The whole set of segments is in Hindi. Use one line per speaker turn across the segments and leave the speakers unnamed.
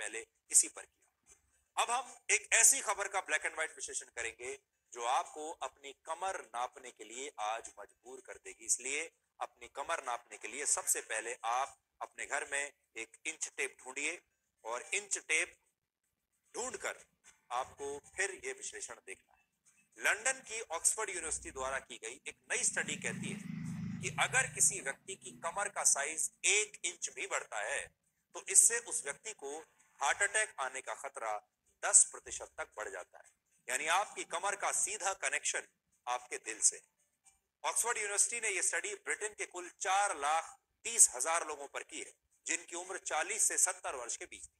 पहले इसी पर किया। अब हम एक ऐसी खबर का ब्लैक एंड व्हाइट विश्लेषण करेंगे जो आपको अपनी कमर नापने के लिए आज मजबूर कर देगी। इसलिए अपनी कमर नापने के लिए सबसे पहले आप अपने घर में एक इंच टेप ढूंढिए और इंच टेप ढूंढकर आपको फिर यह विश्लेषण देखना है। लंदन की ऑक्सफोर्ड यूनिवर्सिटी द्वारा की गई एक नई स्टडी कहती है कि अगर किसी व्यक्ति की कमर का साइज 1 इंच भी बढ़ता है तो इससे उस व्यक्ति को हार्ट अटैक आने का खतरा 10% तक बढ़ जाता है। यानी आपकी कमर का सीधा कनेक्शन आपके दिल से। ऑक्सफोर्ड यूनिवर्सिटी ने यह स्टडी ब्रिटेन के कुल 4,30,000 लोगों पर की है जिनकी उम्र 40 से 70 वर्ष के बीच थी।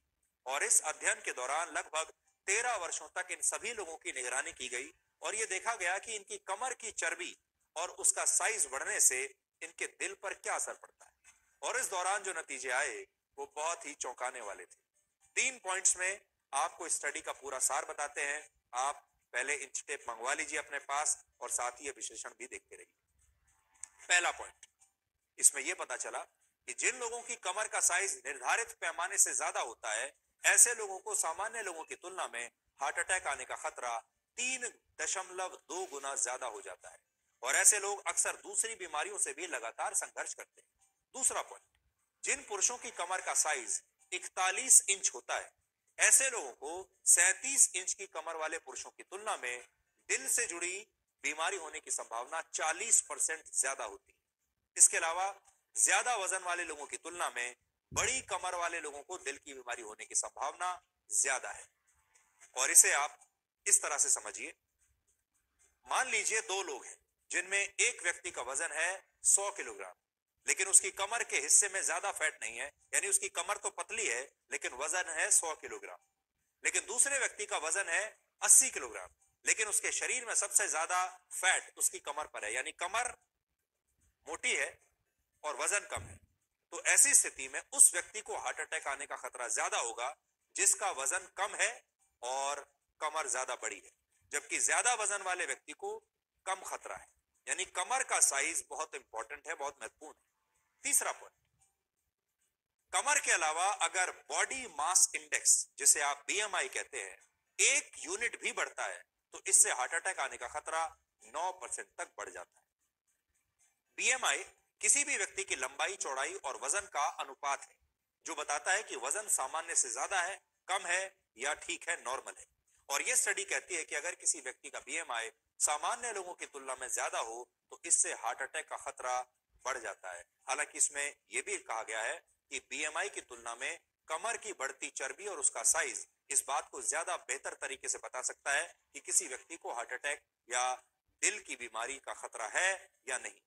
और इस अध्ययन के दौरान लगभग 13 वर्षों तक इन सभी लोगों की निगरानी की गई और यह देखा गया कि इनकी कमर की चर्बी और उसका साइज बढ़ने से इनके दिल पर क्या असर पड़ता है। और इस दौरान जो नतीजे आए वो बहुत ही चौंकाने वाले थे। 3 पॉइंट्स में आपको इस स्टडी का पूरा सार बताते हैं। आप पहले इंच टेप मंगवा लीजिए अपने पास और साथ ही यह विश्लेषण भी देखते रहिए। पहला पॉइंट, इसमें यह पता चला कि जिन लोगों की कमर का साइज निर्धारित पैमाने से ज्यादा होता है ऐसे लोगों को सामान्य लोगों की तुलना में हार्ट अटैक आने का खतरा 3.2 गुना ज्यादा हो जाता है और ऐसे लोग अक्सर दूसरी बीमारियों से भी लगातार संघर्ष करते हैं। दूसरा पॉइंट, जिन पुरुषों की कमर का साइज 41 इंच होता है ऐसे लोगों को 37 इंच की कमर वाले पुरुषों की तुलना में दिल से जुड़ी बीमारी होने की संभावना 40% ज्यादा होती है। इसके अलावा ज्यादा वजन वाले लोगों की तुलना में बड़ी कमर वाले लोगों को दिल की बीमारी होने की संभावना ज्यादा है। और इसे आप इस तरह से समझिए, मान लीजिए 2 लोग हैं जिनमें एक व्यक्ति का वजन है 100 किलोग्राम लेकिन उसकी कमर के हिस्से में ज्यादा फैट नहीं है, यानी उसकी कमर तो पतली है लेकिन वजन है 100 किलोग्राम। लेकिन दूसरे व्यक्ति का वजन है 80 किलोग्राम लेकिन उसके शरीर में सबसे ज्यादा फैट उसकी कमर पर है, यानी कमर मोटी है और वजन कम है। तो ऐसी स्थिति में उस व्यक्ति को हार्ट अटैक आने का खतरा ज्यादा होगा जिसका वजन कम है और कमर ज्यादा बड़ी है, जबकि ज्यादा वजन वाले व्यक्ति को कम खतरा है। यानी कमर का साइज बहुत इंपॉर्टेंट है, बहुत महत्वपूर्ण है। तीसरा पॉइंट, कमर के अलावा अगर बॉडी मास इंडेक्स जिसे आप बीएमआई कहते हैं 1 यूनिट भी बढ़ता है तो इससे हार्ट अटैक आने का खतरा 9% तक बढ़ जाता है। बीएमआई किसी भी व्यक्ति की लंबाई, चौड़ाई और वजन का अनुपात है जो बताता है कि वजन सामान्य से ज्यादा है, कम है या ठीक है, नॉर्मल है। और यह स्टडी कहती है कि अगर किसी व्यक्ति का बीएमआई सामान्य लोगों की तुलना में ज्यादा हो तो इससे हार्ट अटैक का खतरा बढ़ जाता है। हालांकि इसमें यह भी कहा गया है कि बीएमआई की तुलना में कमर की बढ़ती चर्बी और उसका साइज इस बात को ज्यादा बेहतर तरीके से बता सकता है कि किसी व्यक्ति को हार्ट अटैक या दिल की बीमारी का खतरा है या नहीं।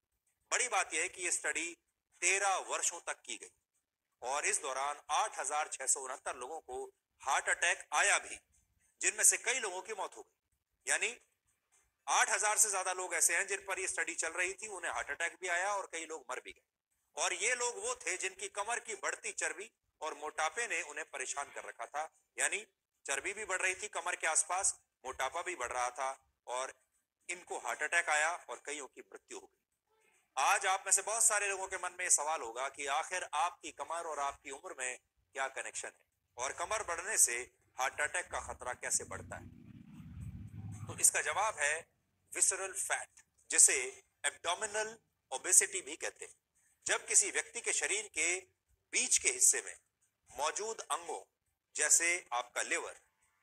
बड़ी बात यह है कि यह स्टडी 13 वर्षों तक की गई और इस दौरान 8,669 लोगों को हार्ट अटैक आया भी, जिनमें से कई लोगों की मौत हो गई। यानी 8,000 से ज्यादा लोग ऐसे हैं जिन पर यह स्टडी चल रही थी, उन्हें हार्ट अटैक भी आया और कई लोग मर भी गए। और ये लोग वो थे जिनकी कमर की बढ़ती चर्बी और मोटापे ने उन्हें परेशान कर रखा था। यानी चर्बी भी बढ़ रही थी कमर के आसपास, मोटापा भी बढ़ रहा था और इनको हार्ट अटैक आया और कईयों की मृत्यु हो गई। आज आप में से बहुत सारे लोगों के मन में यह सवाल होगा कि आखिर आपकी कमर और आपकी उम्र में क्या कनेक्शन है और कमर बढ़ने से हार्ट अटैक का खतरा कैसे बढ़ता है। तो इसका जवाब है विसरल फैट, जिसे एब्डोमिनल ओबेसिटी भी कहते हैं। जब किसी व्यक्ति के शरीर के बीच के हिस्से में मौजूद अंगों जैसे आपका लिवर,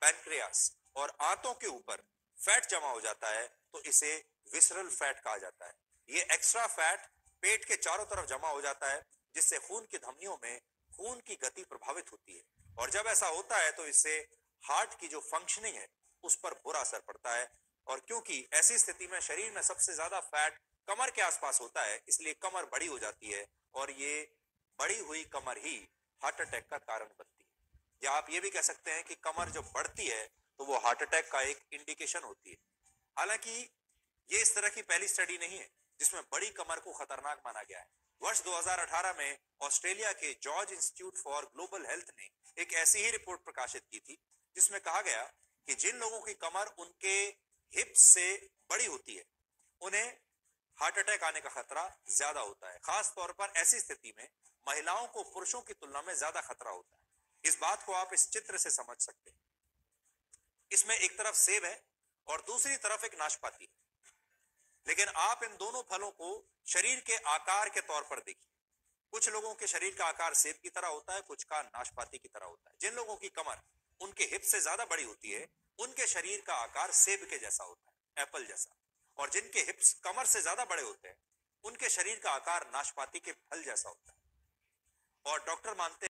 पैनक्रियास और आंतों के ऊपर फैट जमा हो जाता है तो इसे विसरल फैट कहा जाता है। ये एक्स्ट्रा फैट पेट के चारों तरफ जमा हो जाता है जिससे खून की धमनियों में खून की गति प्रभावित होती है और जब ऐसा होता है तो इससे हार्ट की जो फंक्शनिंग है उस पर बुरा असर पड़ता है। और क्योंकि ऐसी स्थिति में शरीर में सबसे ज्यादा फैट कमर के आसपास होता है इसलिए कमर बड़ी हो जाती है और ये बड़ी हुई कमर ही हार्ट अटैक का कारण बनती है। या आप ये भी कह सकते हैं कि कमर जब बढ़ती है तो वो हार्ट अटैक का एक इंडिकेशन होती है। हालांकि ये इस तरह की पहली स्टडी नहीं है जिसमें बड़ी कमर को खतरनाक माना गया है। वर्ष 2018 में ऑस्ट्रेलिया के George institute for global health ने एक ऐसी ही रिपोर्ट प्रकाशित की थी जिसमें कहा गया कि जिन लोगों की कमर उनके हिप्स से बड़ी होती है उन्हें हार्ट अटैक आने का खतरा ज्यादा होता है। खास तौर पर ऐसी स्थिति में महिलाओं को पुरुषों की तुलना में ज्यादा खतरा होता है। इस बात को आप इस चित्र से समझ सकते हैं। इसमें एक तरफ सेब है और दूसरी तरफ एक नाशपाती है, लेकिन आप इन दोनों फलों को शरीर के आकार के तौर पर देखिए। कुछ लोगों के शरीर का आकार सेब की तरह होता है, कुछ का नाशपाती की तरह होता है। जिन लोगों की कमर उनके हिप से ज्यादा बड़ी होती है, उनके शरीर का आकार सेब के जैसा होता है, एप्पल जैसा। और जिनके हिप्स कमर से ज्यादा बड़े होते हैं, उनके शरीर का आकार नाशपाती के फल जैसा होता है। और डॉक्टर मानते